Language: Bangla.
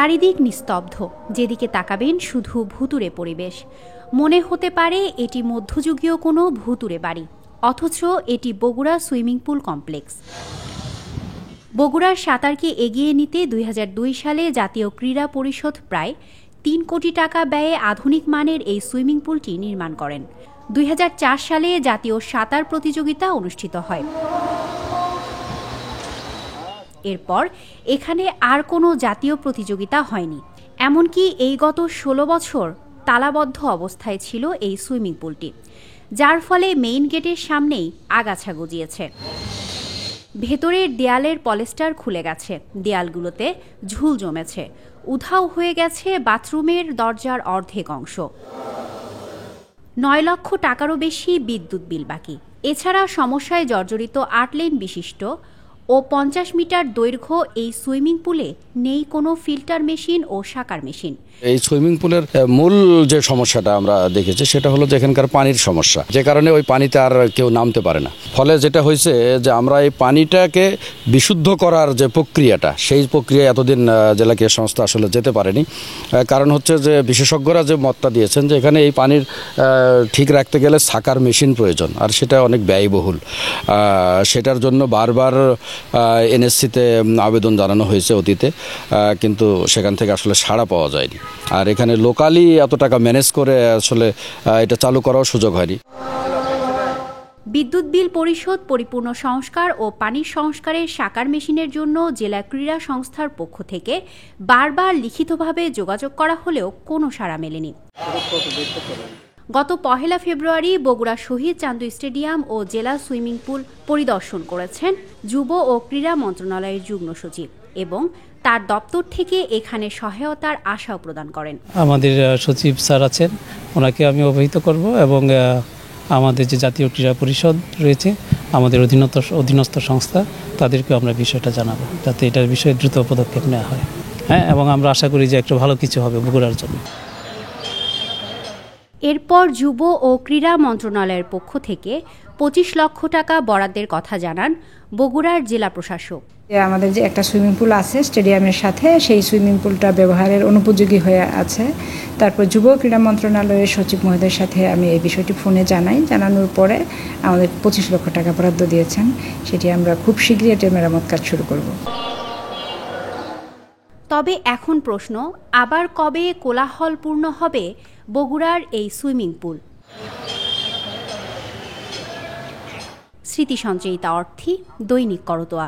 চারিদিক নিস্তব্ধ, যেদিকে তাকাবেন শুধু ভুতুড়ে পরিবেশ। মনে হতে পারে এটি মধ্যযুগীয় কোনো ভুতুড়ে বাড়ি, অথচ এটি বগুড়া সুইমিং পুল কমপ্লেক্স। বগুড়ার সাঁতারকে এগিয়ে নিতে ২০০২ সালে জাতীয় ক্রীড়া পরিষদ প্রায় ৩ কোটি টাকা ব্যয়ে আধুনিক মানের এই সুইমিং পুলটি নির্মাণ করেন। ২০০৪ সালে জাতীয় সাঁতার প্রতিযোগিতা অনুষ্ঠিত হয়। এরপর এখানে আর কোনো জাতীয় প্রতিযোগিতা হয়নি। এমনকি এই গত ১৬ বছর তালাবদ্ধ অবস্থায় ছিল এই সুইমিং পুলটি, যার ফলে মেইন গেটের সামনেই আগাছা গজিয়েছে। ভেতরের দেয়ালের পলেস্টার খুলে গেছে, দেয়ালগুলোতে ঝুল জমেছে, উধাও হয়ে গেছে বাথরুমের দরজার অর্ধেক অংশ। ৯ লক্ষ টাকারও বেশি বিদ্যুৎ বিল বাকি। এছাড়া সমস্যায় জর্জরিত ৮ লেন বিশিষ্ট ও ৫০ মিটার দৈর্ঘ্য এই সুইমিং পুলে নেই কোনো ফিল্টার মেশিন ও সাকার মেশিন। এই সুইমিং পুলের মূল যে সমস্যাটা আমরা দেখেছি সেটা হলো যে এখানকার পানির সমস্যা, যে কারণে ওই পানিতে আর কেউ নামতে পারে না। ফলে যেটা হয়েছে যে আমরা এই পানিটাকে বিশুদ্ধ করার যে প্রক্রিয়াটা, সেই প্রক্রিয়া এতদিন জেলা ক্রীড়া সংস্থা আসলে যেতে পারেনি। কারণ হচ্ছে যে বিশেষজ্ঞরা যে মতটা দিয়েছেন যে এখানে এই পানির ঠিক রাখতে গেলে সাকার মেশিন প্রয়োজন, আর সেটা অনেক ব্যয়বহুল। সেটার জন্য বারবার এনএসসিতে আবেদন জানানো হয়েছে অতীতে, কিন্তু সেখান থেকে আসলে সাড়া পাওয়া যায়নি। আর এখানে লোকালি এত টাকা ম্যানেজ করে আসলে এটা চালু করার সুযোগ হয়নি। বিদ্যুৎ বিল পরিশোধ, পরিপূর্ণ সংস্কার ও পানির সংস্কারের সাকার মেশিনের জন্য জেলা ক্রীড়া সংস্থার পক্ষ থেকে বারবার লিখিতভাবে যোগাযোগ করা হলেও কোনো সাড়া মেলেনি। গত ১ ফেব্রুয়ারি বগুড়া শহীদ চান্দু স্টেডিয়াম ও জেলা সুইমিং পুল পরিদর্শন করেছেন যুব ও ক্রীড়া মন্ত্রণালয়ের যুগ্ম সচিব এবং তার দপ্তর থেকে এখানে সহায়তার আশাও প্রদান করেন। আমাদের সচিব স্যার আছেন, ওনাকে আমি অবহিত করব এবং আমাদের যে জাতীয় ক্রীড়া পরিষদ রয়েছে, আমাদের অধীনস্থ সংস্থা, তাদেরকে আমরা বিষয়টা জানাবো যাতে এটার বিষয়ে দ্রুত পদক্ষেপ নেওয়া হয়। হ্যাঁ, এবং আমরা আশা করি যে একটু ভালো কিছু হবে বগুড়ার জন্য। এরপর যুব ও ক্রীড়া মন্ত্রণালয়ের পক্ষ থেকে ২৫ লক্ষ টাকা বরাদ্দের কথা জানান বগুড়ার জেলা প্রশাসক। আমাদের যে একটা সুইমিং পুল আছে স্টেডিয়ামের সাথে, সেই সুইমিং পুলটা ব্যবহারের অনুপযোগী হয়ে আছে। তারপর যুব ক্রীড়া মন্ত্রণালয়ের সচিব মহোদয়ের সাথে আমি এই বিষয়টি ফোনে জানানোর পরে আমাদের ২৫ লক্ষ টাকা বরাদ্দ দিয়েছেন। সেটি আমরা খুব শীঘ্রই এটার মেরামত কাজ শুরু করব। তবে এখন প্রশ্ন, আবার কবে কোলাহলপূর্ণ হবে বগুড়ার এই সুইমিং পুল? স্মৃতি সঞ্চয়িতা অর্থী, দৈনিক করতোয়া।